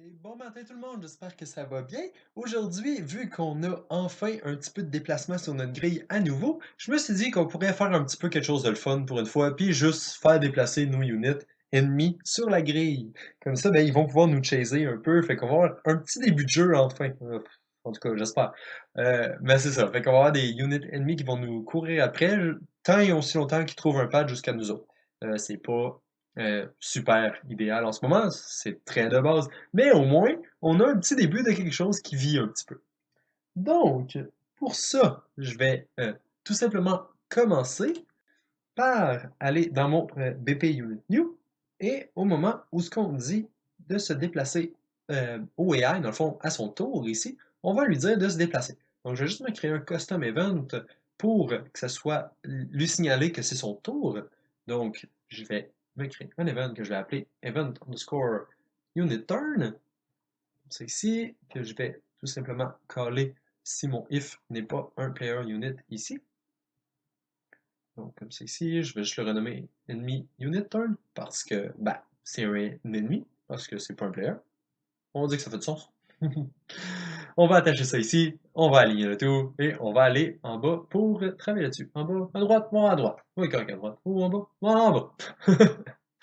Et bon matin tout le monde, j'espère que ça va bien. Aujourd'hui, vu qu'on a enfin un petit peu de déplacement sur notre grille à nouveau, je me suis dit qu'on pourrait faire un petit peu quelque chose de le fun pour une fois, puis juste faire déplacer nos units ennemis sur la grille. Comme ça, ben, ils vont pouvoir nous chaser un peu, fait qu'on va avoir un petit début de jeu enfin. En tout cas, j'espère. Mais c'est ça, fait qu'on va avoir des units ennemis qui vont nous courir après, tant et aussi longtemps qu'ils trouvent un pad jusqu'à nous autres. C'est pas super idéal en ce moment, c'est très de base. Mais au moins, on a un petit début de quelque chose qui vit un petit peu. Donc, pour ça, je vais tout simplement commencer par aller dans mon BP Unit New et au moment où ce qu'on dit de se déplacer au AI, dans le fond, à son tour ici, on va lui dire de se déplacer. Donc, je vais juste me créer un custom event pour que ça soit lui signaler que c'est son tour. Donc, je vais me créer un event que je vais appeler event underscore unit turn. C'est ici que je vais tout simplement caller si mon if n'est pas un player unit ici. Donc, comme c'est ici, je vais juste le renommer enemy unit turn parce que, bah, c'est un ennemi, parce que c'est pas un player. On va dire que ça fait du sens. On va attacher ça ici, on va aligner le tout, et on va aller en bas pour travailler là-dessus. En bas, à droite, bon, à droite. Oui, correct, à droite. Ou en bas, bon, en bas.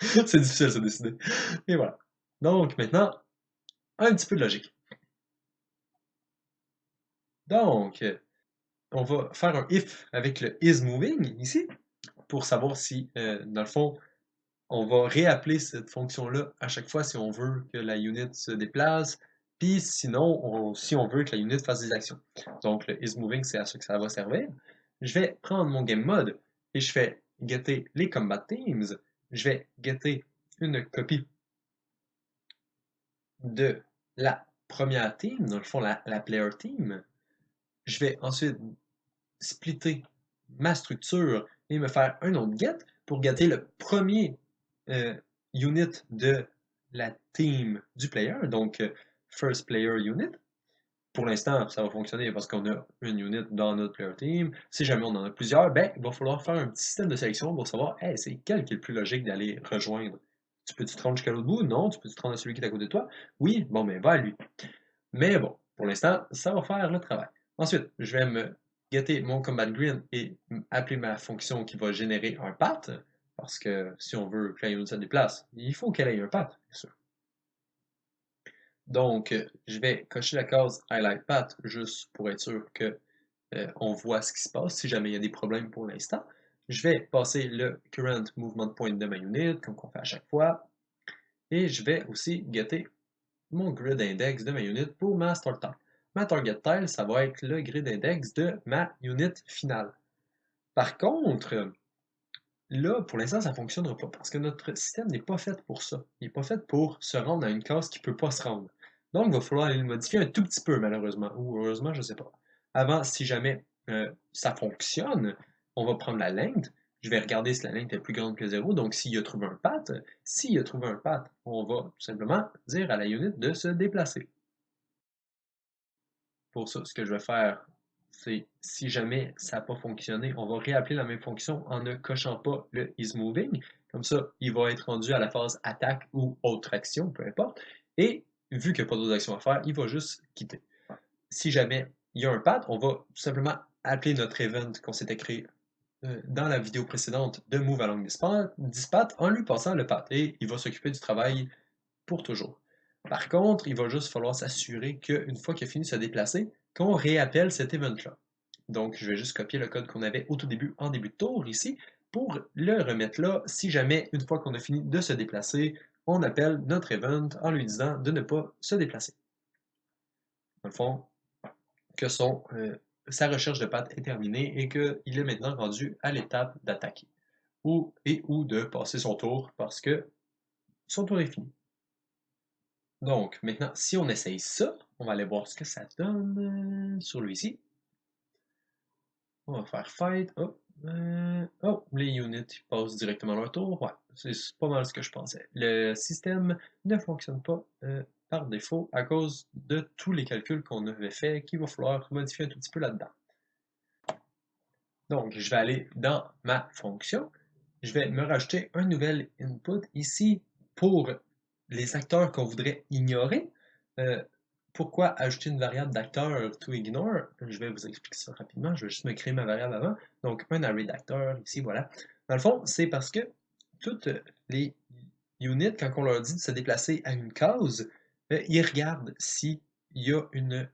C'est difficile de se décider. Et voilà. Donc, maintenant, un petit peu de logique. Donc, on va faire un if avec le isMoving ici, pour savoir si, dans le fond, on va réappeler cette fonction-là à chaque fois si on veut que la unit se déplace, puis sinon, si on veut que la unit fasse des actions. Donc, le isMoving, c'est à ça que ça va servir. Je vais prendre mon game mode et je fais getter les combat teams. Je vais getter une copie de la première team, dans le fond, la player team. Je vais ensuite splitter ma structure et me faire un autre get pour getter le premier euh, unit de la team du player, donc first player unit. Pour l'instant, ça va fonctionner parce qu'on a une unit dans notre player team. Si jamais on en a plusieurs, ben, il va falloir faire un petit système de sélection pour savoir, hey, c'est quel qui est le plus logique d'aller rejoindre. Tu peux-tu te rendre jusqu'à l'autre bout? Non. Tu peux-tu te rendre à celui qui est à côté de toi? Oui. Bon, ben, va à lui. Mais bon, pour l'instant, ça va faire le travail. Ensuite, je vais me getter mon combat grid et appeler ma fonction qui va générer un path, parce que si on veut que la unit se déplace, il faut qu'elle ait un path, bien sûr. Donc, je vais cocher la case Highlight Path juste pour être sûr que on voit ce qui se passe si jamais il y a des problèmes pour l'instant. Je vais passer le Current Movement Point de ma unit, comme on fait à chaque fois. Et je vais aussi getter mon grid index de ma unit pour ma start tile. Ma target tile, ça va être le grid index de ma unit finale. Par contre, là, pour l'instant, ça ne fonctionnera pas parce que notre système n'est pas fait pour ça. Il n'est pas fait pour se rendre à une case qui ne peut pas se rendre. Donc, il va falloir aller le modifier un tout petit peu, malheureusement. Ou heureusement, je ne sais pas. Avant, si jamais ça fonctionne, on va prendre la length. Je vais regarder si la length est plus grande que 0. Donc, s'il a trouvé un path, on va tout simplement dire à la unit de se déplacer. Pour ça, ce que je vais faire, c'est si jamais ça n'a pas fonctionné, on va réappeler la même fonction en ne cochant pas le isMoving. Comme ça, il va être rendu à la phase attaque ou autre action, peu importe. Et vu qu'il n'y a pas d'autres actions à faire, il va juste quitter. Si jamais il y a un path, on va tout simplement appeler notre event qu'on s'était créé dans la vidéo précédente de Move Along Dispat en lui passant le path. Et il va s'occuper du travail pour toujours. Par contre, il va juste falloir s'assurer qu'une fois qu'il a fini de se déplacer, qu'on réappelle cet event-là. Donc, je vais juste copier le code qu'on avait au tout début, en début de tour ici, pour le remettre là, si jamais, une fois qu'on a fini de se déplacer, on appelle notre event en lui disant de ne pas se déplacer. Dans le fond, que sa recherche de patte est terminée et qu'il est maintenant rendu à l'étape d'attaquer. Ou de passer son tour parce que son tour est fini. Donc, maintenant, si on essaye ça, on va aller voir ce que ça donne sur lui-ci. On va faire fight. Oh, les units passent directement leur tour. Ouais, c'est pas mal ce que je pensais. Le système ne fonctionne pas par défaut à cause de tous les calculs qu'on avait fait qu'il va falloir modifier un tout petit peu là-dedans. Donc, je vais aller dans ma fonction. Je vais me rajouter un nouvel input ici pour les acteurs qu'on voudrait ignorer. Euh, Pourquoi ajouter une variable d'acteur to ignore? Je vais vous expliquer ça rapidement. Je vais juste me créer ma variable avant. Donc, un array d'acteurs, ici, voilà. Dans le fond, c'est parce que toutes les units, quand on leur dit de se déplacer à une case, ils regardent s'il y a une,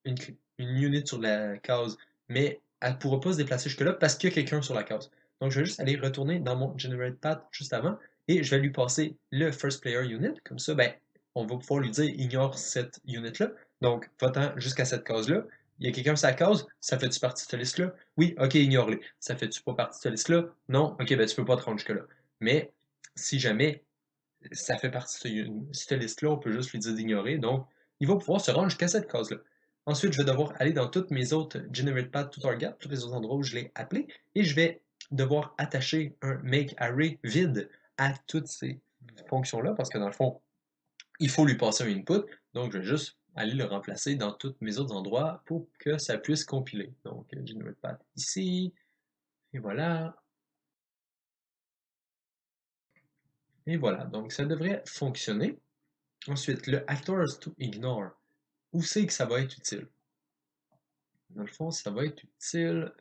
une unit sur la case, mais elle ne pourra pas se déplacer jusque-là parce qu'il y a quelqu'un sur la case. Donc, je vais juste aller retourner dans mon generate path juste avant et je vais lui passer le first player unit. Comme ça, ben, on va pouvoir lui dire ignore cette unit-là. Donc, va-t'en jusqu'à cette case-là. Il y a quelqu'un sur la case, ça fait-tu partie de cette liste-là? Oui, ok, ignore-les. Ça fait-tu pas partie de cette liste-là? Non, ok, ben tu peux pas te rendre jusque-là. Mais si jamais ça fait partie de cette liste-là, on peut juste lui dire d'ignorer. Donc, il va pouvoir se rendre jusqu'à cette case-là. Ensuite, je vais devoir aller dans toutes mes autres Generate Path to Target, tous les autres endroits où je l'ai appelé, et je vais devoir attacher un Make Array vide à toutes ces fonctions-là, parce que dans le fond, il faut lui passer un input. Donc, je vais juste aller le remplacer dans tous mes autres endroits pour que ça puisse compiler. Donc, Generate Path ici, et voilà. Et voilà, donc ça devrait fonctionner. Ensuite, le Actors to Ignore. Où c'est que ça va être utile? Dans le fond, ça va être utile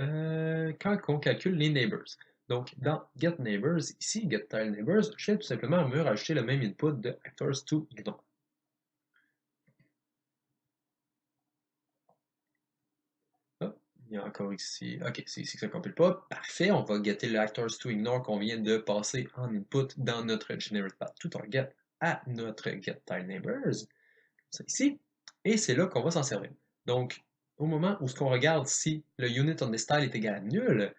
quand on calcule les neighbors. Donc, dans getNeighbors, ici, getTileNeighbors, je vais tout simplement me rajouter le même input de Actors2Ignore. Hop, il y a encore ici. Ok, c'est ici que ça ne compile pas. Parfait, on va getter le Actors2Ignore qu'on vient de passer en input dans notre GeneratePath2Target à notre getTileNeighbors. Ça ici. Et c'est là qu'on va s'en servir. Donc, au moment où ce qu'on regarde si le unit on the style est égal à nul,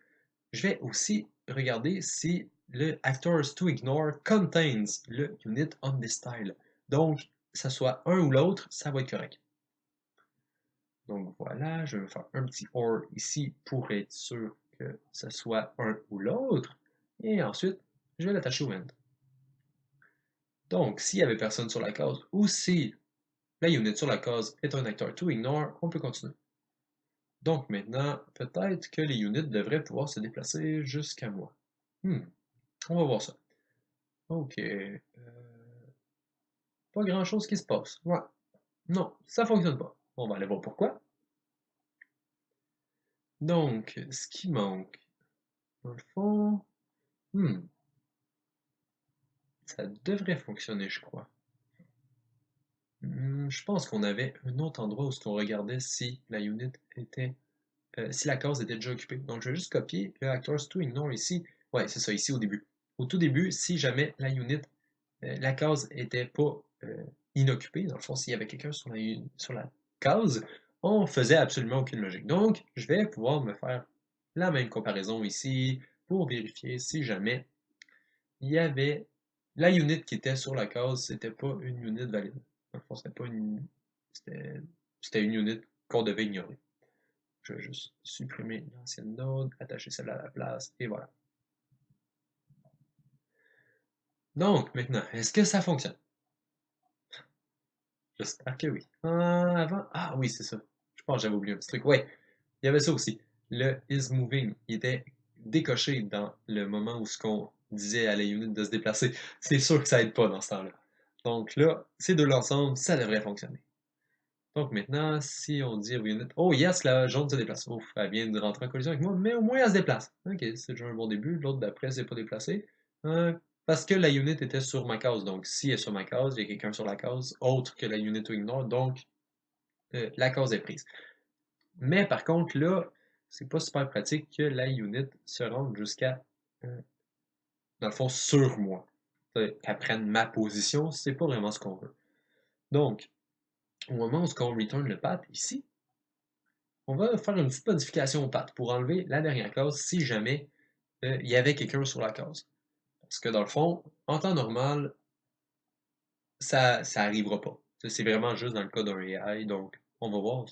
je vais aussi regarder si le actors to ignore contains le unit on this style. Donc, que ce soit un ou l'autre, ça va être correct. Donc voilà, je vais me faire un petit OR ici pour être sûr que ce soit un ou l'autre. Et ensuite, je vais l'attacher au end. Donc, s'il n'y avait personne sur la case ou si la unit sur la case est un acteur to ignore, on peut continuer. Donc maintenant, peut-être que les units devraient pouvoir se déplacer jusqu'à moi. On va voir ça. Ok. Pas grand-chose qui se passe. Ouais. Non, ça fonctionne pas. On va aller voir pourquoi. Donc, ce qui manque, dans le fond, hmm, ça devrait fonctionner, je crois. Je pense qu'on avait un autre endroit où on regardait si la unit était, si la case était déjà occupée. Donc, je vais juste copier le actors to ignore ici. Ouais, c'est ça, ici au début. Au tout début, si jamais la unit, la case était pas inoccupée, dans le fond, s'il y avait quelqu'un sur la case, on faisait absolument aucune logique. Donc, je vais pouvoir me faire la même comparaison ici pour vérifier si jamais il y avait la unit qui était sur la case, c'était pas une unit valide. Dans le fond, c'était pas une, c'était une unit qu'on devait ignorer. Je vais juste supprimer l'ancienne node, attacher celle-là à la place, et voilà. Donc, maintenant, est-ce que ça fonctionne? J'espère que oui. Avant, ah oui, c'est ça. Je pense que j'avais oublié un petit truc. Ouais, il y avait ça aussi. Le is moving, il était décoché dans le moment où ce qu'on disait à la unit de se déplacer. C'est sûr que ça aide pas dans ce temps-là. Donc là, ces deux ensemble, ça devrait fonctionner. Donc maintenant, si on dit à unit, oh yes, la jaune se déplace. Ouf, elle vient de rentrer en collision avec moi, mais au moins elle se déplace. Ok, c'est déjà un bon début. L'autre d'après, c'est pas déplacé. Parce que la unit était sur ma case. Donc si elle est sur ma case, il y a quelqu'un sur la case autre que la unit to ignore. Donc la case est prise. Mais par contre, là, c'est pas super pratique que la unit se rende jusqu'à, dans le fond, sur moi. Qu'elle prenne ma position, c'est pas vraiment ce qu'on veut. Donc, au moment où on return le path ici, on va faire une petite modification au path pour enlever la dernière case si jamais il y avait quelqu'un sur la case. Parce que dans le fond, en temps normal, ça arrivera pas. C'est vraiment juste dans le cas d'un AI, donc on va voir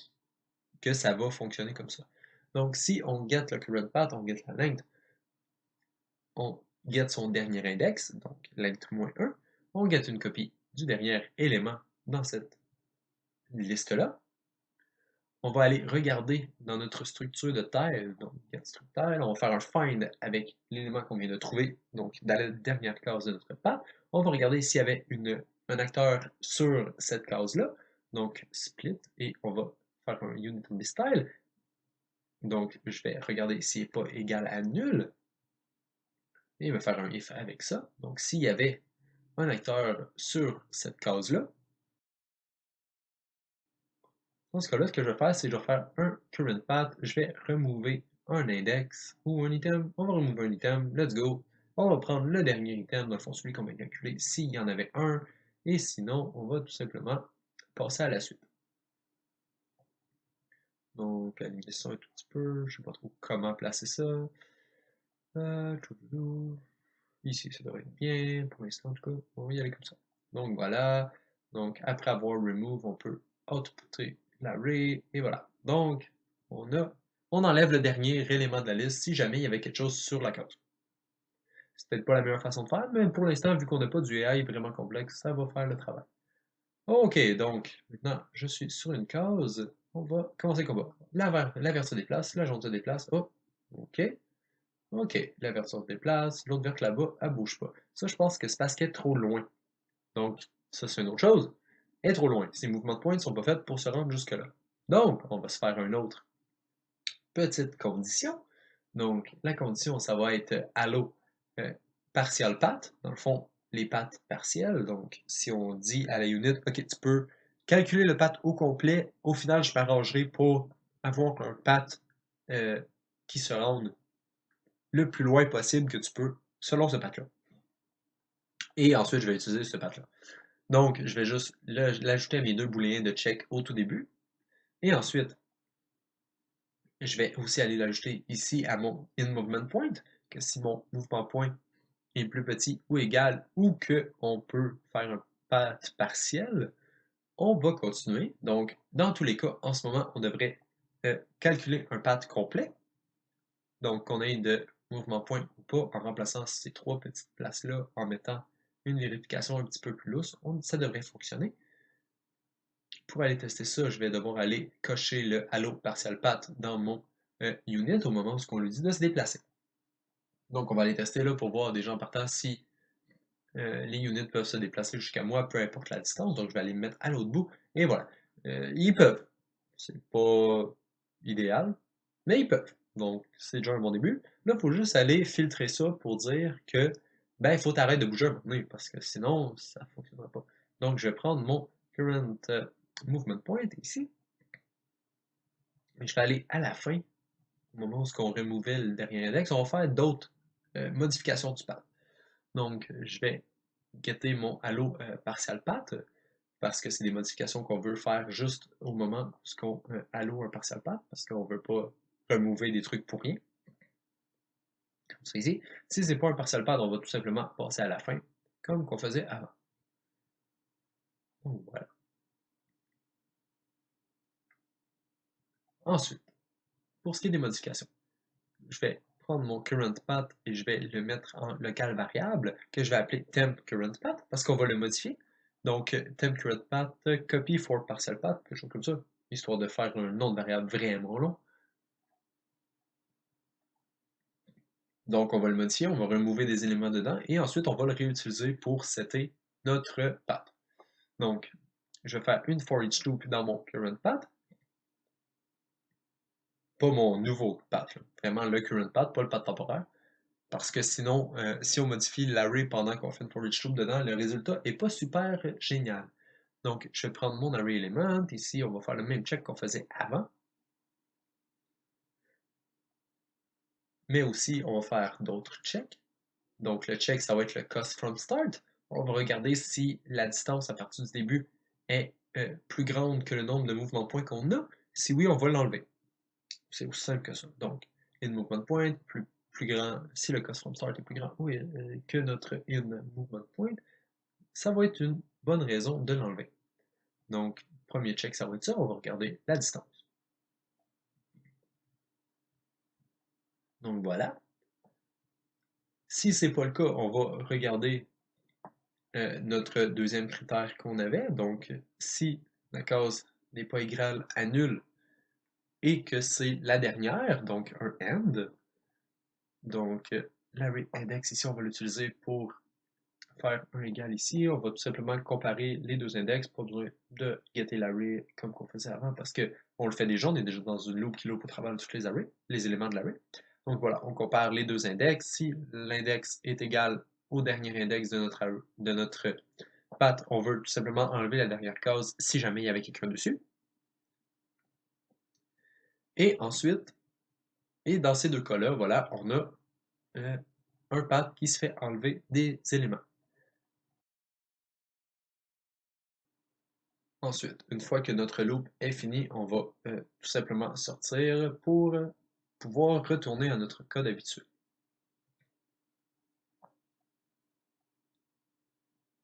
que ça va fonctionner comme ça. Donc si on get le current path, on get la length, on get son dernier index, donc length-1, on get une copie du dernier élément dans cette liste-là. On va aller regarder dans notre structure de tile, donc getStructile, on va faire un find avec l'élément qu'on vient de trouver, donc dans la dernière case de notre path. On va regarder s'il y avait une un acteur sur cette case-là. Donc, split, et on va faire un unit of this style. Donc, je vais regarder s'il n'est pas égal à nul. Et il va faire un if avec ça. Donc, s'il y avait un acteur sur cette case-là, dans ce cas-là, ce que je vais faire, c'est que je vais faire un current path, je vais remover un index ou un item, on va remover un item, let's go. On va prendre le dernier item, dans le fond, celui qu'on va calculer, s'il y en avait un, et sinon, on va tout simplement passer à la suite. Donc, aligner ça un tout petit peu, je ne sais pas trop comment placer ça. Ici, ça devrait être bien, pour l'instant en tout cas, on va y aller comme ça. Donc voilà, donc après avoir remove, on peut outputter l'array, et voilà. Donc, on enlève le dernier élément de la liste si jamais il y avait quelque chose sur la case. C'est peut-être pas la meilleure façon de faire, mais pour l'instant, vu qu'on n'a pas du AI vraiment complexe, ça va faire le travail. Ok, donc maintenant, je suis sur une case, on va commencer le combat. La verte se déplace, la jaune se déplace, oh, ok. Ok, la verte se déplace, l'autre verte là-bas, elle bouge pas. Ça, je pense que c'est parce qu'elle est trop loin. Donc, ça, c'est une autre chose. Elle est trop loin. Ces mouvements de pointe ne sont pas faits pour se rendre jusque-là. Donc, on va se faire une autre petite condition. Donc, la condition, ça va être allo partial path. Dans le fond, les paths partielles. Donc, si on dit à la unit, OK, tu peux calculer le path au complet, au final, je m'arrangerai pour avoir un path qui se rende le plus loin possible que tu peux selon ce path-là. Et ensuite, je vais utiliser ce path-là. Donc, je vais juste l'ajouter à mes deux booléens de check au tout début. Et ensuite, je vais aussi aller l'ajouter ici à mon inMovementPoint, que si mon mouvement point est plus petit ou égal, ou qu'on peut faire un path partiel, on va continuer. Donc, dans tous les cas, en ce moment, on devrait calculer un path complet. Donc, qu'on ait de mouvement point ou pas, en remplaçant ces trois petites places-là, en mettant une vérification un petit peu plus lousse, ça devrait fonctionner. Pour aller tester ça, je vais devoir aller cocher le Allo partial path dans mon unit au moment où on lui dit de se déplacer. Donc, on va aller tester là pour voir déjà en partant si les units peuvent se déplacer jusqu'à moi, peu importe la distance. Donc, je vais aller me mettre à l'autre bout. Et voilà. Ils peuvent. C'est pas idéal, mais ils peuvent. Donc, c'est déjà un bon début. Là, il faut juste aller filtrer ça pour dire que, ben, il faut t'arrêter de bouger un moment donné, parce que sinon, ça ne fonctionnera pas. Donc, je vais prendre mon current movement point ici. Et je vais aller à la fin, au moment où on remouvait le dernier index, on va faire d'autres modifications du path. Donc, je vais getter mon allo partial path, parce que c'est des modifications qu'on veut faire juste au moment où on allo un partial path, parce qu'on ne veut pas remover des trucs pour rien. Comme ça ici. Si ce n'est pas un partial path, on va tout simplement passer à la fin, comme qu'on faisait avant. Donc voilà. Ensuite, pour ce qui est des modifications, je vais prendre mon current path et je vais le mettre en local variable que je vais appeler temp current path parce qu'on va le modifier. Donc, temp current path, copy for partial path, quelque chose comme ça, histoire de faire un nom de variable vraiment long. Donc, on va le modifier, on va remover des éléments dedans et ensuite, on va le réutiliser pour setter notre path. Donc, je vais faire une for each loop dans mon current path. Pas mon nouveau path, là. Vraiment le current path, pas le path temporaire. Parce que sinon, si on modifie l'array pendant qu'on fait une for each loop dedans, le résultat n'est pas super génial. Donc, je vais prendre mon array element. Ici, on va faire le même check qu'on faisait avant. Mais aussi, on va faire d'autres checks. Donc, le check, ça va être le cost from start. On va regarder si la distance à partir du début est plus grande que le nombre de mouvements de points qu'on a. Si oui, on va l'enlever. C'est aussi simple que ça. Donc, in movement point, plus grand, si le cost from start est plus grand que notre in movement point, ça va être une bonne raison de l'enlever. Donc, premier check, ça va être ça. On va regarder la distance. Donc, voilà. Si ce n'est pas le cas, on va regarder notre deuxième critère qu'on avait. Donc, si la case n'est pas égale à nul et que c'est la dernière, donc un end, donc l'array index ici, on va l'utiliser pour faire un égal ici. On va tout simplement comparer les deux index, pas besoin de getter l'array comme qu'on faisait avant parce que on le fait déjà, on est déjà dans une loop qui loupe au travers de tous les arrays, les éléments de l'array. Donc voilà, on compare les deux index. Si l'index est égal au dernier index de notre path, on veut tout simplement enlever la dernière case si jamais il y avait quelqu'un dessus. Et ensuite, et dans ces deux cas-là, voilà, on a un path qui se fait enlever des éléments. Ensuite, une fois que notre loop est fini, on va tout simplement sortir pour pouvoir retourner à notre code habituel.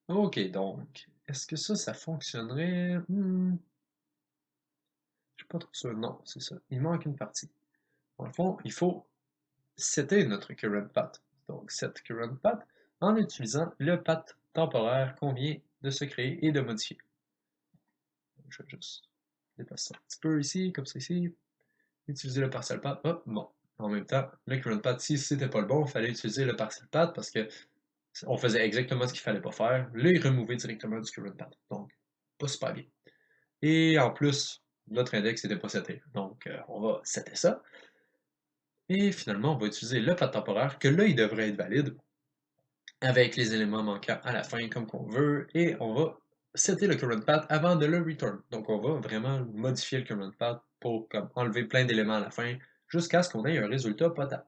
Ok, donc, est-ce que ça fonctionnerait? Je suis pas trop sûr. Non, c'est ça. Il manque une partie. Dans le fond, il faut setter notre current path. Donc, set current path en utilisant le path temporaire qu'on vient de se créer et de modifier. Je vais juste déplacer ça un petit peu ici, comme ça ici. Utiliser le partial path. Hop, bon. En même temps, le current path, si c'était pas le bon, il fallait utiliser le partial path parce que on faisait exactement ce qu'il fallait pas faire. Là, il remouvait directement du current path. Donc, pas super bien. Et en plus, notre index n'était pas seté. Donc, on va setter ça. Et finalement, on va utiliser le path temporaire, que là, il devrait être valide, avec les éléments manquants à la fin, comme qu'on veut, et on va setter le current path avant de le return. Donc, on va vraiment modifier le current path pour comme, enlever plein d'éléments à la fin, jusqu'à ce qu'on ait un résultat potable.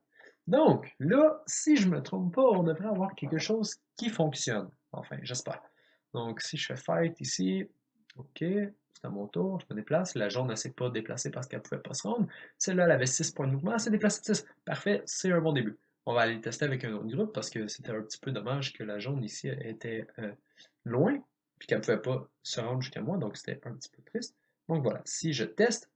Donc, là, si je me trompe pas, on devrait avoir quelque chose qui fonctionne. Enfin, j'espère. Donc, si je fais fight ici, ok, c'est à mon tour, je me déplace. La jaune ne s'est pas déplacée parce qu'elle ne pouvait pas se rendre. Celle-là, elle avait 6 points de mouvement, elle s'est déplacée de 6. Parfait, c'est un bon début. On va aller le tester avec un autre groupe parce que c'était un petit peu dommage que la jaune ici était loin, puis qu'elle ne pouvait pas se rendre jusqu'à moi, donc c'était un petit peu triste. Donc voilà, si je teste,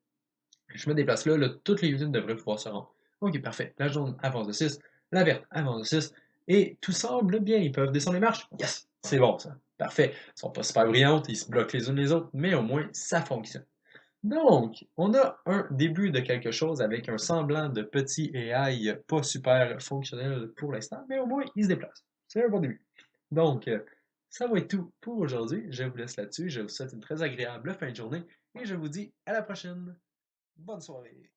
je me déplace là, toutes les unités devraient pouvoir se rendre. Ok, parfait. La jaune avance de 6, la verte avance de 6, et tout semble bien. Ils peuvent descendre les marches. Yes! C'est bon, ça. Parfait. Ils sont pas super brillantes, ils se bloquent les unes les autres, mais au moins, ça fonctionne. Donc, on a un début de quelque chose avec un semblant de petit AI pas super fonctionnel pour l'instant, mais au moins, il se déplace. C'est un bon début. Donc, ça va être tout pour aujourd'hui. Je vous laisse là-dessus. Je vous souhaite une très agréable fin de journée et je vous dis à la prochaine. Bonne soirée.